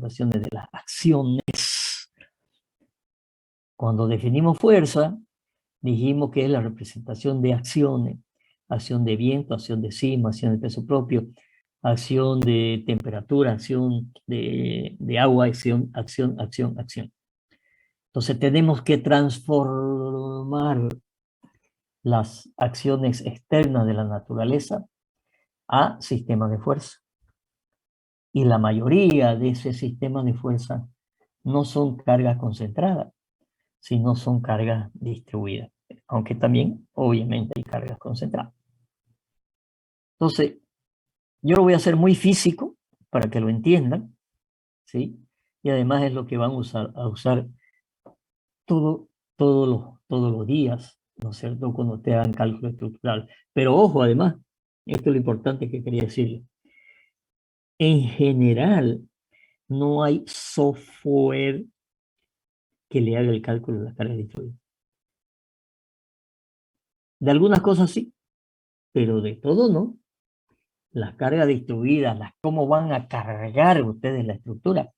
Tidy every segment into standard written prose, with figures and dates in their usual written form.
representaciones de las acciones. Cuando definimos fuerza, dijimos que es la representación de acciones, acción de viento, acción de sismo, acción de peso propio, acción de temperatura, acción de agua, acción. Entonces tenemos que transformar las acciones externas de la naturaleza a sistemas de fuerza. Y la mayoría de ese sistema de fuerza no son cargas concentradas, sino son cargas distribuidas, aunque también obviamente hay cargas concentradas. Entonces, yo lo voy a hacer muy físico para que lo entiendan, ¿sí? Y además es lo que van a usar todos los días, ¿no es cierto?, cuando te hagan cálculo estructural. Pero ojo, además, esto es lo importante que quería decirle. En general, no hay software que le haga el cálculo de las cargas distribuidas. De algunas cosas sí, pero de todo no. Las cargas distribuidas, cómo van a cargar ustedes la estructura,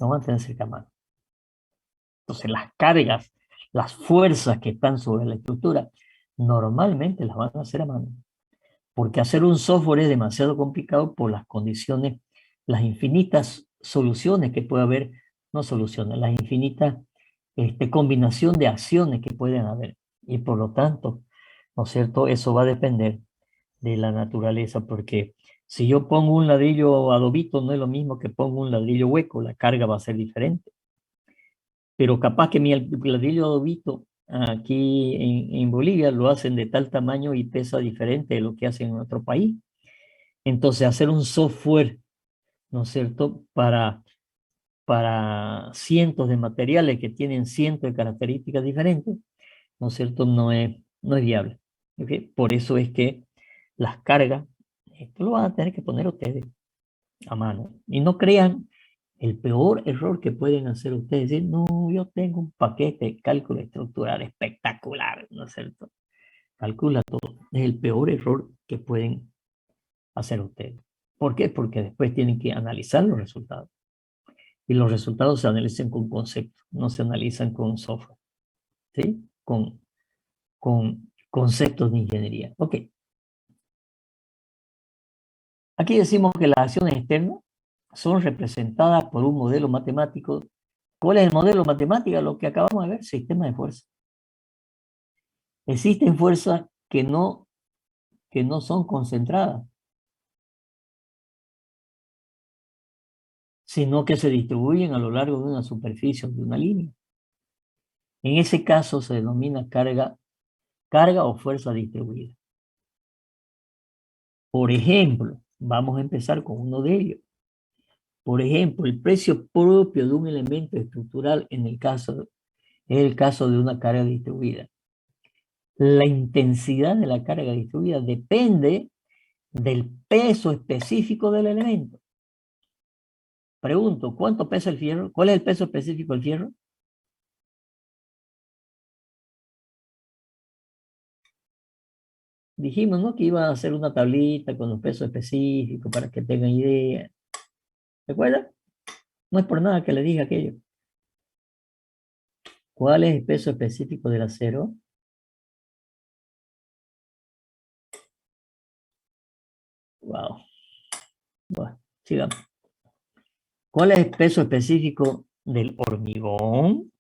no van a tener cerca a mano. Entonces las cargas, las fuerzas que están sobre la estructura, normalmente las van a hacer a mano. Porque hacer un software es demasiado complicado por las condiciones, las infinitas soluciones que puede haber, no soluciones, las infinitas combinación de acciones que pueden haber. Y por lo tanto, ¿no es cierto?, eso va a depender de la naturaleza, porque si yo pongo un ladrillo adobito, no es lo mismo que pongo un ladrillo hueco, la carga va a ser diferente. Pero capaz que mi ladrillo adobito aquí en Bolivia lo hacen de tal tamaño y pesa diferente de lo que hacen en otro país. Entonces, hacer un software, ¿no es cierto?, para cientos de materiales que tienen cientos de características diferentes, ¿no es cierto?, no es viable. ¿Okay? Por eso es que las cargas, esto lo van a tener que poner ustedes a mano. Y no crean el peor error que pueden hacer ustedes. Decir, no, yo tengo un paquete de cálculo estructural espectacular, ¿no es cierto? Calcula todo. Es el peor error que pueden hacer ustedes. ¿Por qué? Porque después tienen que analizar los resultados. Y los resultados se analizan con conceptos, no se analizan con software. ¿Sí? Con conceptos de ingeniería. Ok. Aquí decimos que las acciones externas son representadas por un modelo matemático. ¿Cuál es el modelo matemático? Lo que acabamos de ver, sistema de fuerza. Existen fuerzas que no son concentradas, sino que se distribuyen a lo largo de una superficie, de una línea. En ese caso se denomina carga o fuerza distribuida. Por ejemplo, vamos a empezar con uno de ellos. Por ejemplo, el precio propio de un elemento estructural es el caso de una carga distribuida. La intensidad de la carga distribuida depende del peso específico del elemento. Pregunto, ¿cuánto pesa el fierro? ¿Cuál es el peso específico del fierro? Dijimos, ¿no?, que iba a hacer una tablita con los pesos específicos para que tengan idea. ¿Recuerda? No es por nada que le dije aquello. ¿Cuál es el peso específico del acero? Wow. Bueno, sigamos. ¿Cuál es el peso específico del hormigón?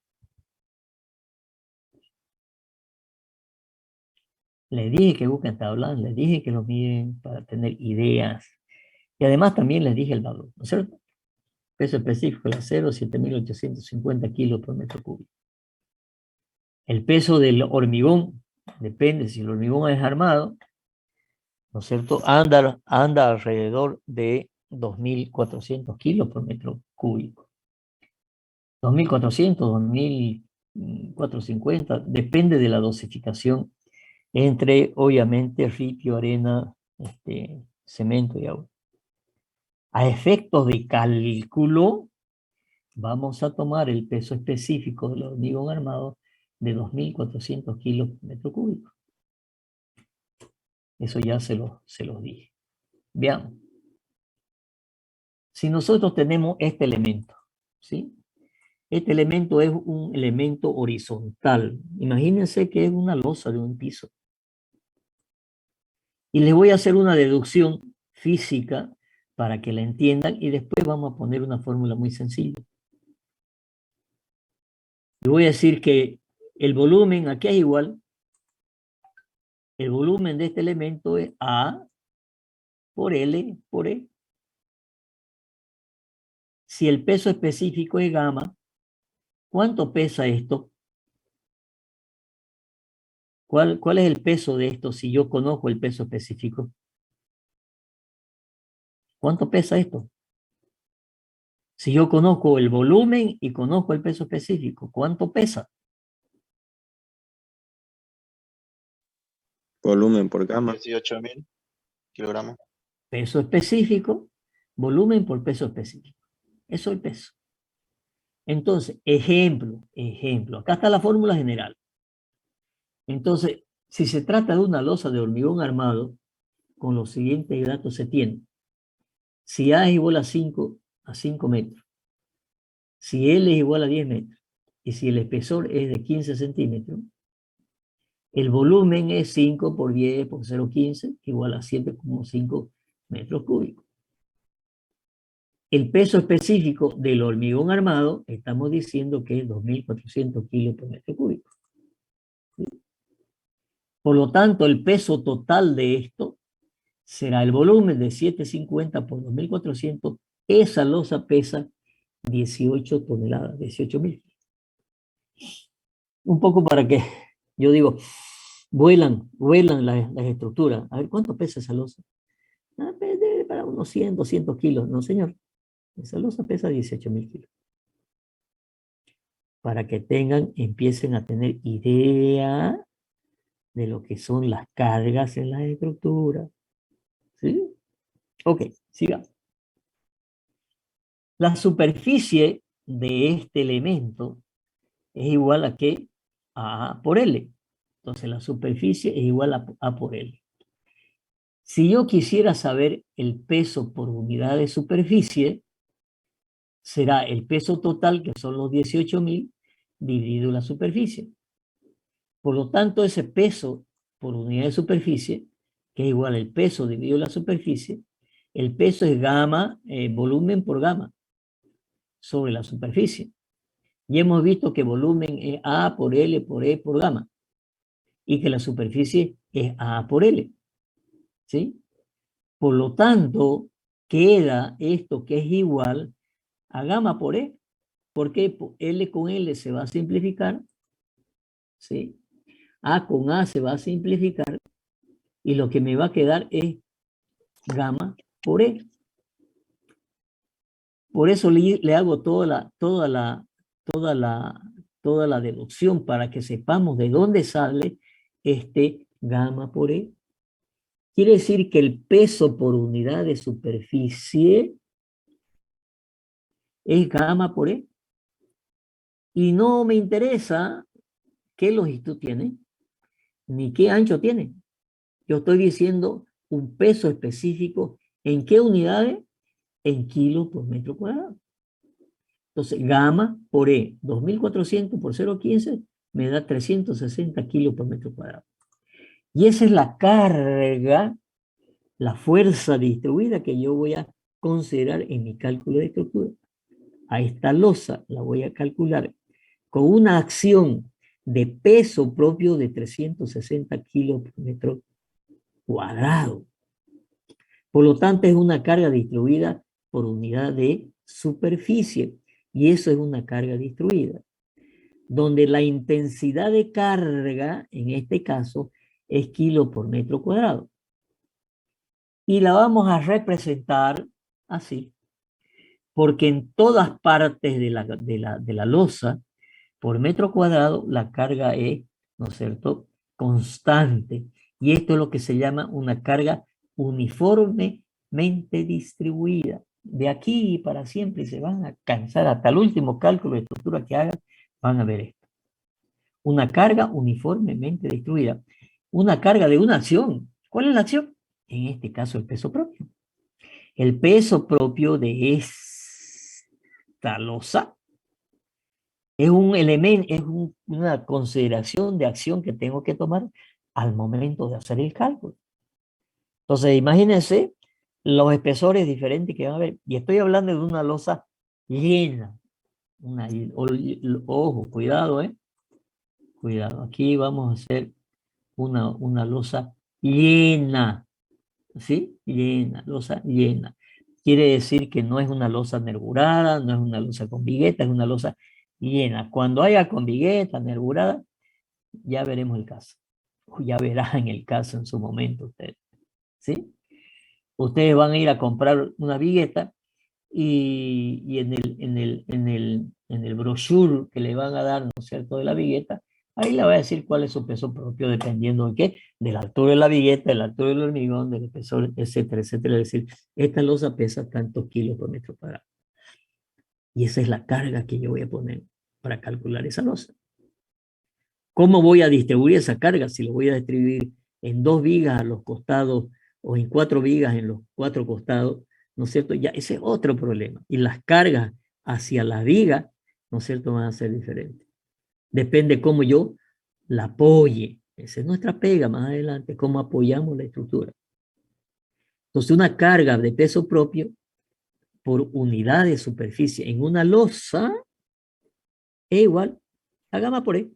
Le dije que busquen tablas, les dije que lo miden para tener ideas. Y además también les dije el valor, ¿no es cierto? Peso específico del acero, 7.850 kilos por metro cúbico. El peso del hormigón, depende si el hormigón es armado, ¿no es cierto?, anda alrededor de 2.400 kilos por metro cúbico. 2.400, 2.450, depende de la dosificación entre, obviamente, ripio, arena, cemento y agua. A efectos de cálculo, vamos a tomar el peso específico del hormigón armado de 2.400 kilos por metro cúbico. Eso ya se los dije. Veamos. Si nosotros tenemos este elemento, ¿sí? Este elemento es un elemento horizontal. Imagínense que es una losa de un piso. Y les voy a hacer una deducción física para que la entiendan y después vamos a poner una fórmula muy sencilla. Les voy a decir que el volumen aquí es igual. El volumen de este elemento es A por L por E. Si el peso específico es gamma, ¿cuánto pesa esto? ¿Cuál es el peso de esto si yo conozco el peso específico? ¿Cuánto pesa esto? Si yo conozco el volumen y conozco el peso específico, ¿cuánto pesa? Volumen por gamma. 18.000 kilogramos. Peso específico, volumen por peso específico. Eso es el peso. Entonces, ejemplo. Acá está la fórmula general. Entonces, si se trata de una losa de hormigón armado, con los siguientes datos se tiene. Si A es igual a 5 metros, si L es igual a 10 metros, y si el espesor es de 15 centímetros, el volumen es 5 por 10 por 0,15, igual a 7,5 metros cúbicos. El peso específico del hormigón armado, estamos diciendo que es 2.400 kilos por metro cúbico. ¿Sí? Por lo tanto, el peso total de esto será el volumen de 750 por 2.400. Esa losa pesa 18 toneladas, 18.000. Un poco para que, yo digo, vuelan las estructuras. A ver, ¿cuánto pesa esa losa? Para unos 100, 200 kilos. No, señor. Esa losa pesa 18.000 kilos. Para que empiecen a tener idea de lo que son las cargas en las estructuras. ¿Sí? Ok, sigamos. La superficie de este elemento es igual a ¿qué? A A por L. Entonces la superficie es igual a A por L. Si yo quisiera saber el peso por unidad de superficie, será el peso total, que son los 18.000, dividido la superficie. Por lo tanto, ese peso por unidad de superficie, que es igual al peso dividido la superficie, el peso es gamma, volumen por gamma, sobre la superficie. Y hemos visto que volumen es A por L por E por gamma, y que la superficie es A por L. ¿Sí? Por lo tanto, queda esto que es igual a gamma por E, porque L con L se va a simplificar, ¿sí? A con A se va a simplificar, y lo que me va a quedar es gamma por E. Por eso le hago toda la deducción para que sepamos de dónde sale este gamma por E. Quiere decir que el peso por unidad de superficie es gamma por E. Y no me interesa qué longitud tiene, ni qué ancho tiene. Yo estoy diciendo un peso específico. ¿En qué unidades? En kilos por metro cuadrado. Entonces, gamma por E, 2.400 por 0,15, me da 360 kilos por metro cuadrado. Y esa es la carga, la fuerza distribuida que yo voy a considerar en mi cálculo de estructura. A esta losa la voy a calcular con una acción de peso propio de 360 kilos por metro cuadrado. Por lo tanto, es una carga distribuida por unidad de superficie. Y eso es una carga distribuida, donde la intensidad de carga, en este caso, es kilo por metro cuadrado. Y la vamos a representar así, porque en todas partes de la losa, por metro cuadrado, la carga es, ¿no es cierto?, constante. Y esto es lo que se llama una carga uniformemente distribuida. De aquí para siempre, y se van a cansar hasta el último cálculo de estructura que hagan, van a ver esto. Una carga uniformemente distribuida. Una carga de una acción. ¿Cuál es la acción? En este caso, el peso propio. El peso propio de esta losa Es un elemento, es una consideración de acción que tengo que tomar al momento de hacer el cálculo. Entonces, imagínense los espesores diferentes que van a haber. Y estoy hablando de una losa llena. Ojo, cuidado, cuidado. Aquí vamos a hacer una losa llena. ¿Sí? Llena, losa llena. Quiere decir que no es una losa nervurada, no es una losa con vigueta, es una losa llena. Cuando haya con vigueta, nervurada, ya veremos el caso. Ya verán el caso en su momento ustedes. ¿Sí? Ustedes van a ir a comprar una vigueta y en el brochure que le van a dar, ¿no es cierto?, de la vigueta, ahí le va a decir cuál es su peso propio dependiendo de qué, de la altura de la vigueta, de la altura del hormigón, del espesor, etcétera, etcétera. Es decir, esta losa pesa tantos kilos por metro cuadrado. Y esa es la carga que yo voy a poner para calcular esa losa. ¿Cómo voy a distribuir esa carga? Si lo voy a distribuir en 2 vigas a los costados o en 4 vigas en los 4 costados, ¿no es cierto? Ya ese es otro problema. Y las cargas hacia la viga, ¿no es cierto?, van a ser diferentes. Depende cómo yo la apoye. Esa es nuestra pega más adelante, cómo apoyamos la estructura. Entonces, una carga de peso propio por unidad de superficie en una losa es igual a gamma por E.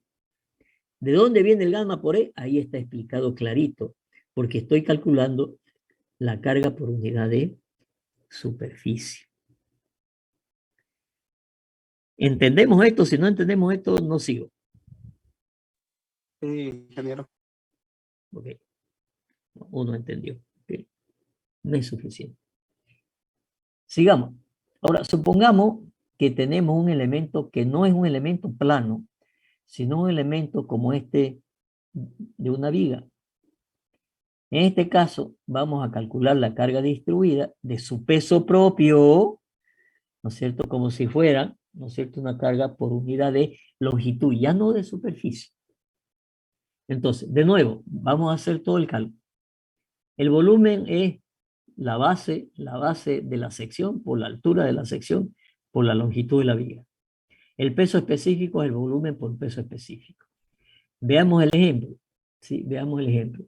¿De dónde viene el gamma por E? Ahí está explicado clarito, porque estoy calculando la carga por unidad de superficie. ¿Entendemos esto? Si no entendemos esto, no sigo. Sí, ingeniero. Ok. Uno entendió. Okay. No es suficiente. Sigamos. Ahora, supongamos que tenemos un elemento que no es un elemento plano, sino un elemento como este de una viga. En este caso, vamos a calcular la carga distribuida de su peso propio, ¿no es cierto? Como si fuera, ¿no es cierto?, una carga por unidad de longitud, ya no de superficie. Entonces, de nuevo, vamos a hacer todo el cálculo. El volumen es la base de la sección por la altura de la sección por la longitud de la viga. El peso específico es el volumen por peso específico. Veamos el ejemplo. ¿Sí? Veamos el ejemplo.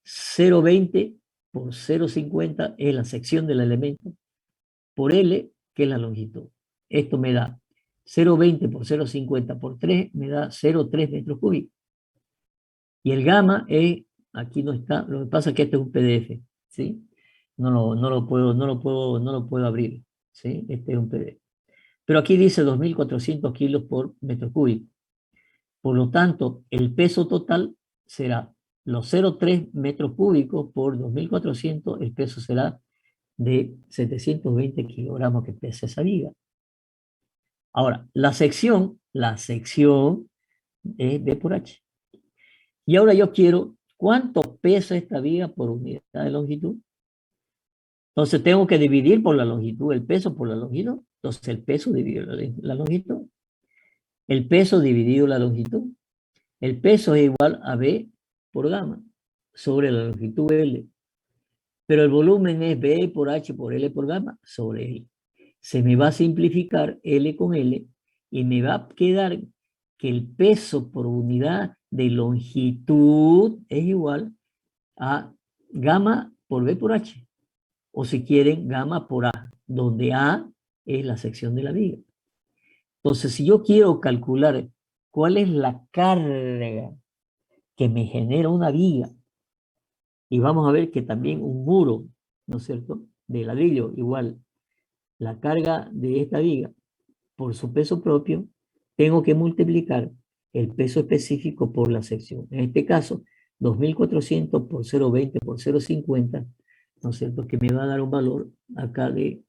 0,20 por 0,50 es la sección del elemento por L, que es la longitud. Esto me da 0,20 por 0,50 por 3, me da 0,3 metros cúbicos. Y el gamma es, aquí no está, lo que pasa es que este es un PDF, ¿sí? No lo puedo abrir, ¿sí? Este es un PDF. Pero aquí dice 2.400 kilos por metro cúbico. Por lo tanto, el peso total será los 0,3 metros cúbicos por 2.400, el peso será de 720 kilogramos que pesa esa viga. Ahora, la sección es B por H. Y ahora yo quiero, ¿cuánto pesa esta viga por unidad de longitud? Entonces tengo que dividir por la longitud, el peso por la longitud. Entonces el peso dividido la longitud. El peso dividido la longitud. El peso es igual a B por gamma sobre la longitud L. Pero el volumen es B por H por L por gamma sobre L. Se me va a simplificar L con L y me va a quedar que el peso por unidad de longitud es igual a gamma por B por H. O si quieren, gamma por A, donde A es la sección de la viga. Entonces, si yo quiero calcular cuál es la carga que me genera una viga, y vamos a ver que también un muro, ¿no es cierto?, de ladrillo, igual, la carga de esta viga por su peso propio, tengo que multiplicar el peso específico por la sección. En este caso, 2.400 por 0,20 por 0,50, ¿no es cierto?, que me va a dar un valor acá de,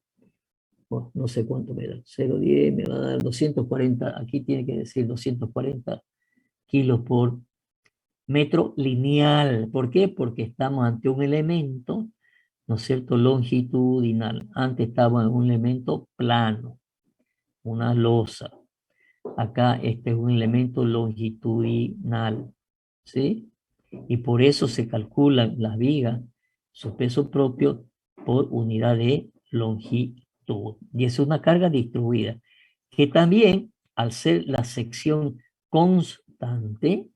bueno, no sé cuánto me da, 0,10, me va a dar 240, aquí tiene que decir 240 kilos por metro lineal. ¿Por qué? Porque estamos ante un elemento, ¿no es cierto?, longitudinal. Antes estaba en un elemento plano, una losa. Acá este es un elemento longitudinal, ¿sí? Y por eso se calculan las vigas, su peso propio por unidad de longitud. Y es una carga distribuida, que también al ser la sección constante,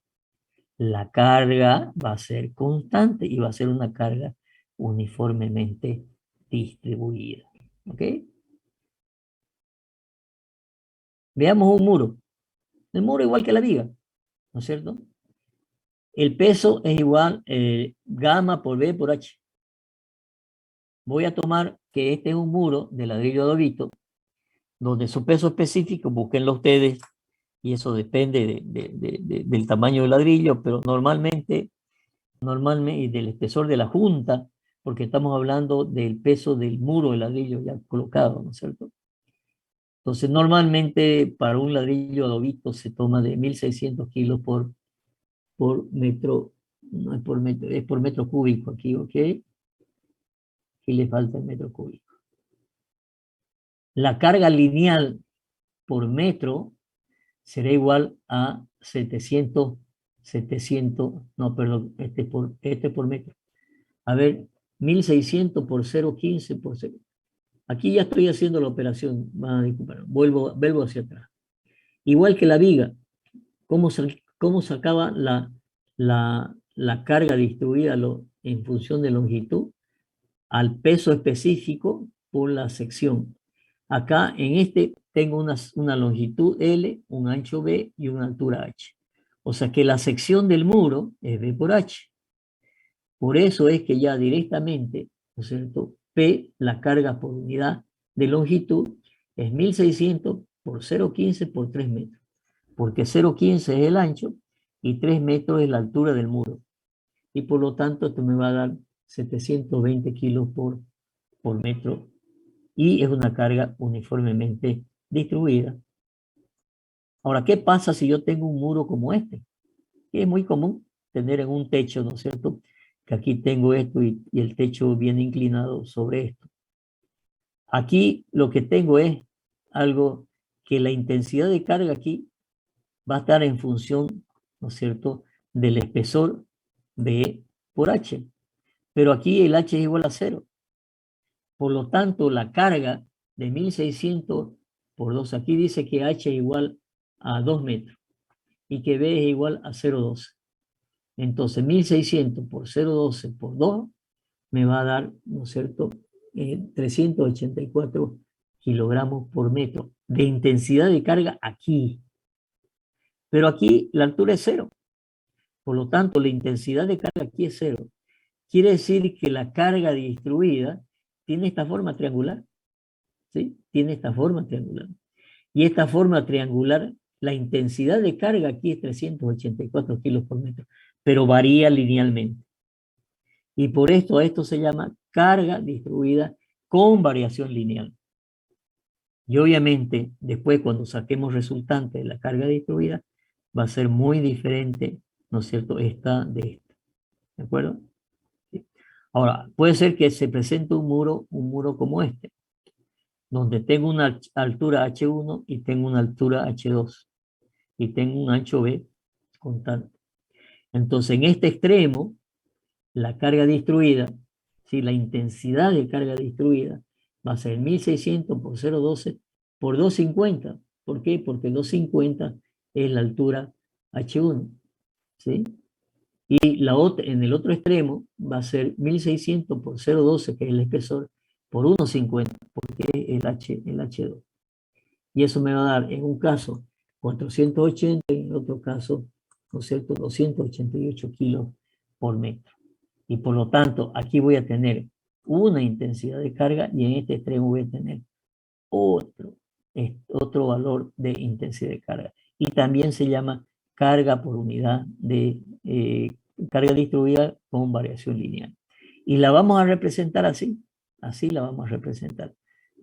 la carga va a ser constante y va a ser una carga uniformemente distribuida. ¿Ok? Veamos un muro. El muro igual que la viga, ¿no es cierto? El peso es igual gamma por B por H. Voy a tomar que este es un muro de ladrillo adobito, donde su peso específico, búsquenlo ustedes, y eso depende del tamaño del ladrillo, pero normalmente, y del espesor de la junta, porque estamos hablando del peso del muro de ladrillo ya colocado, ¿no es cierto? Entonces, normalmente para un ladrillo adobito se toma de 1.600 kilos por metro, no es por metro, es por metro cúbico aquí, ¿ok? Y le falta el metro cúbico. La carga lineal por metro será igual a 700, no, perdón, este por metro. A ver, 1.600 por 0.15 por 0. Aquí ya estoy haciendo la operación, van a disculpar, vuelvo hacia atrás. Igual que la viga, ¿cómo sacaba la carga distribuida en función de longitud? Al peso específico por la sección. Acá en este tengo una longitud L, un ancho B y una altura H. O sea que la sección del muro es B por H. Por eso es que ya directamente, ¿no es cierto? P, la carga por unidad de longitud, es 1.600 por 0.15 por 3 metros. Porque 0.15 es el ancho y 3 metros es la altura del muro. Y por lo tanto esto me va a dar 720 kilos por metro y es una carga uniformemente distribuida. Ahora, ¿qué pasa si yo tengo un muro como este? Que es muy común tener en un techo, ¿no es cierto? Que aquí tengo esto y el techo viene inclinado sobre esto. Aquí lo que tengo es algo que la intensidad de carga aquí va a estar en función, ¿no es cierto?, del espesor de por H. Pero aquí el H es igual a 0. Por lo tanto, la carga de 1.600 por 2, aquí dice que H es igual a 2 metros y que B es igual a 0,12. Entonces, 1.600 por 0,12 por 2 me va a dar, ¿no es cierto?, 384 kilogramos por metro de intensidad de carga aquí. Pero aquí la altura es 0. Por lo tanto, la intensidad de carga aquí es 0. Quiere decir que la carga distribuida tiene esta forma triangular. ¿Sí? Tiene esta forma triangular. Y esta forma triangular, la intensidad de carga aquí es 384 kilos por metro, pero varía linealmente. Y por esto se llama carga distribuida con variación lineal. Y obviamente, después cuando saquemos resultante de la carga distribuida, va a ser muy diferente, ¿no es cierto?, esta de esta. ¿De acuerdo? ¿Sí? Ahora, puede ser que se presente un muro como este, donde tengo una altura H1 y tengo una altura H2 y tengo un ancho B constante. Entonces, en este extremo, la carga distribuida, ¿sí?, la intensidad de carga distribuida va a ser 1.600 por 0,12 por 250. ¿Por qué? Porque 250 es la altura H1. ¿Sí? Y en el otro extremo va a ser 1.600 por 0,12, que es el espesor, por 1,50, porque es el H2. Y eso me va a dar, en un caso, 480 y en otro caso, ¿no es cierto?, 288 kilos por metro. Y por lo tanto, aquí voy a tener una intensidad de carga y en este extremo voy a tener otro valor de intensidad de carga. Y también se llama carga por unidad de carga distribuida con variación lineal. Y la vamos a representar así la vamos a representar,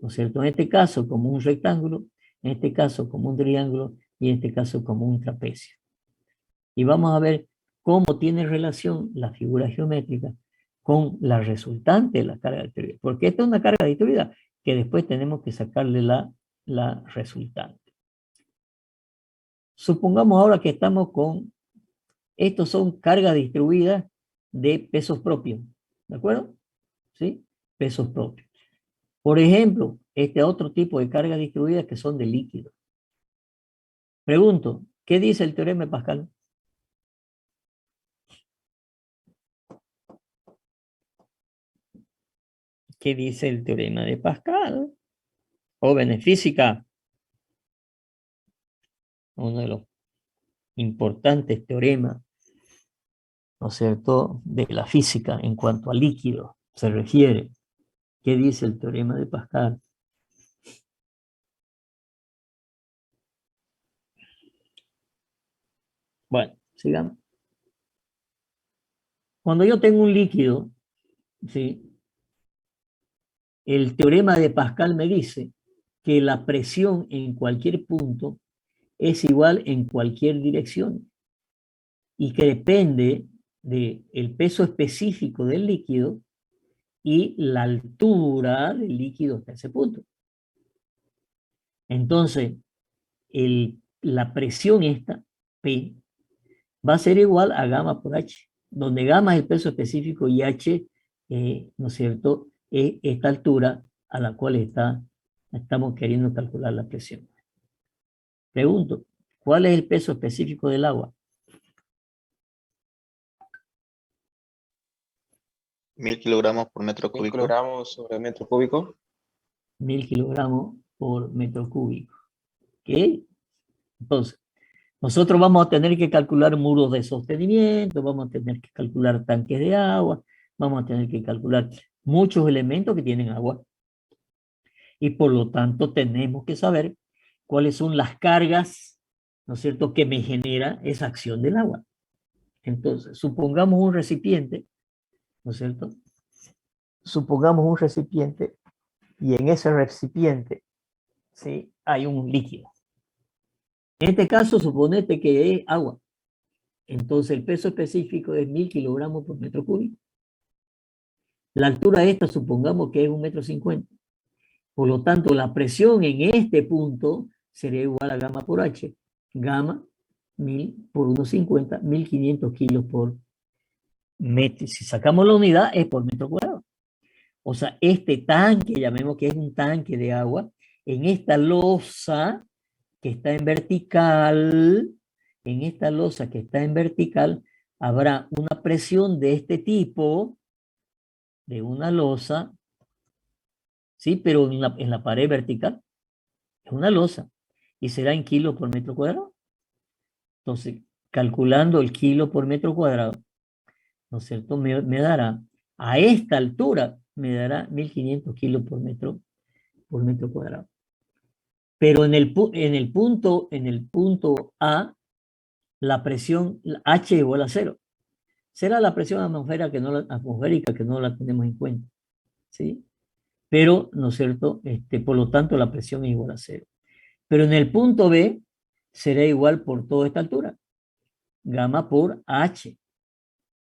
¿no es cierto? En este caso como un rectángulo, en este caso como un triángulo y en este caso como un trapecio. Y vamos a ver cómo tiene relación la figura geométrica con la resultante de la carga distribuida. Porque esta es una carga distribuida que después tenemos que sacarle la resultante. Supongamos ahora que estamos estos son cargas distribuidas de pesos propios, ¿de acuerdo? ¿Sí? Pesos propios. Por ejemplo, este otro tipo de cargas distribuidas que son de líquido. Pregunto, ¿qué dice el teorema de Pascal? ¿Qué dice el teorema de Pascal? Jóvenes, física, uno de los importantes teoremas, ¿no es cierto?, de la física en cuanto a líquido se refiere. ¿Qué dice el teorema de Pascal? Bueno, sigamos. Cuando yo tengo un líquido, ¿sí?, el teorema de Pascal me dice que la presión en cualquier punto es igual en cualquier dirección y que depende del peso específico del líquido y la altura del líquido hasta ese punto. Entonces, la presión esta, P, va a ser igual a gamma por H, donde gamma es el peso específico y H, ¿no es cierto?, es esta altura a la cual estamos queriendo calcular la presión. Pregunto, ¿cuál es el peso específico del agua? 1000 kilogramos por metro 1000 cúbico. kilogramos sobre metro cúbico. 1000 kilogramos por metro cúbico. ¿Ok? Entonces, nosotros vamos a tener que calcular muros de sostenimiento, vamos a tener que calcular tanques de agua, vamos a tener que calcular muchos elementos que tienen agua. Y por lo tanto tenemos que saber cuáles son las cargas, ¿no es cierto?, que me genera esa acción del agua. Entonces, supongamos un recipiente, ¿no es cierto? Supongamos un recipiente y en ese recipiente, ¿sí?, hay un líquido. En este caso, suponete que es agua. Entonces, el peso específico es 1000 kilogramos por metro cúbico. La altura esta, supongamos que es 1,50 m. Por lo tanto, la presión en este punto sería igual a gamma por H. Gamma, 1000 por 1,50, 1500 kilos por metro. Si sacamos la unidad, es por metro cuadrado. O sea, este tanque, llamemos que es un tanque de agua, en esta losa que está en vertical, habrá una presión de este tipo, de una losa, ¿sí? Pero en la pared vertical, es una losa, y será en kilos por metro cuadrado. Entonces, calculando el kilo por metro cuadrado, ¿no es cierto?, me dará, a esta altura, me dará 1500 kilos por metro cuadrado. Pero en el punto A, la presión H igual a 0. Será la presión atmosférica que no la tenemos en cuenta, ¿sí? Pero, ¿no es cierto?, por lo tanto, la presión es igual a 0. Pero en el punto B, será igual por toda esta altura, gamma por H,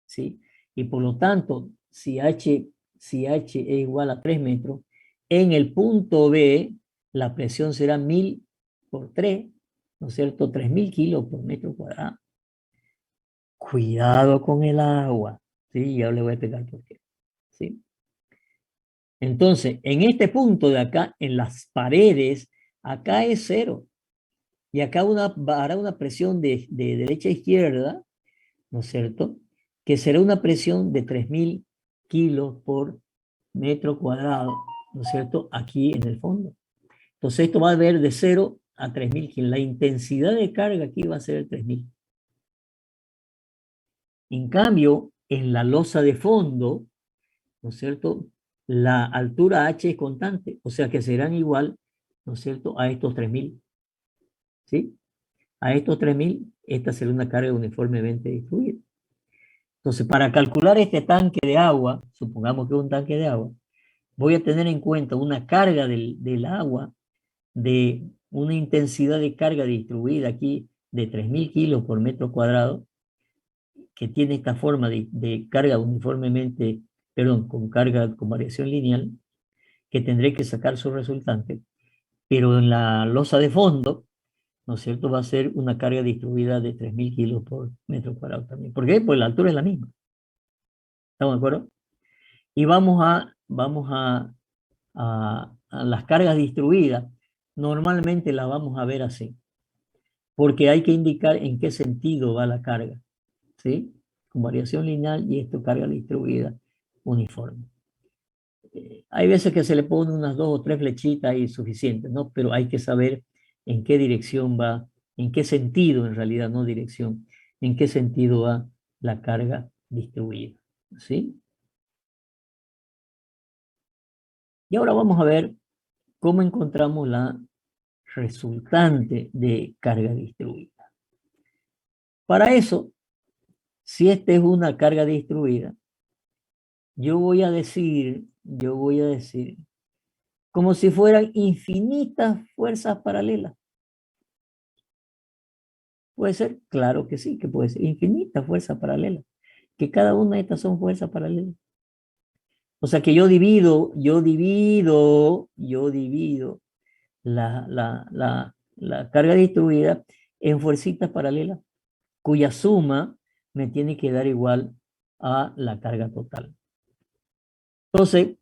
¿sí? Y por lo tanto, si H es igual a 3 metros, en el punto B, la presión será 1000 por 3, ¿no es cierto?, 3000 kilos por metro cuadrado. Cuidado con el agua, ¿sí? Ya le voy a explicar por qué, ¿sí? Entonces, en este punto de acá, en las paredes, acá es 0. Y acá hará una presión de derecha a izquierda, ¿no es cierto?, que será una presión de 3000 kilos por metro cuadrado, ¿no es cierto?, aquí en el fondo. Entonces esto va a ver de 0 a 3000 kilos. La intensidad de carga aquí va a ser el 3000. En cambio, en la losa de fondo, ¿no es cierto?, la altura H es constante, o sea que serán igual, ¿no es cierto?, a estos 3000. ¿Sí? A estos 3000, esta será una carga uniformemente distribuida. Entonces, para calcular este tanque de agua, supongamos que es un tanque de agua, voy a tener en cuenta una carga del agua de una intensidad de carga distribuida aquí de 3000 kilos por metro cuadrado, que tiene esta forma de carga uniformemente, perdón, con carga con variación lineal, que tendré que sacar su resultante, pero en la losa de fondo, ¿no es cierto?, va a ser una carga distribuida de 3000 kilos por metro cuadrado también. ¿Por qué? Pues la altura es la misma. ¿Estamos de acuerdo? Y vamos a las cargas distribuidas. Normalmente las vamos a ver así. porque hay que indicar en qué sentido va la carga, ¿sí? Con variación lineal y esto carga distribuida uniforme. Hay veces que se le pone unas 2 o 3 flechitas y suficientes, ¿no? Pero hay que saber en qué dirección va, en qué sentido en realidad, no dirección, en qué sentido va la carga distribuida, ¿sí? Y ahora vamos a ver cómo encontramos la resultante de carga distribuida. Para eso, si esta es una carga distribuida, yo voy a decir, como si fueran infinitas fuerzas paralelas. ¿Puede ser? Claro que sí, que puede ser infinitas fuerzas paralelas. Que cada una de estas son fuerzas paralelas. O sea que yo divido la carga distribuida en fuercitas paralelas, cuya suma me tiene que dar igual a la carga total. Entonces,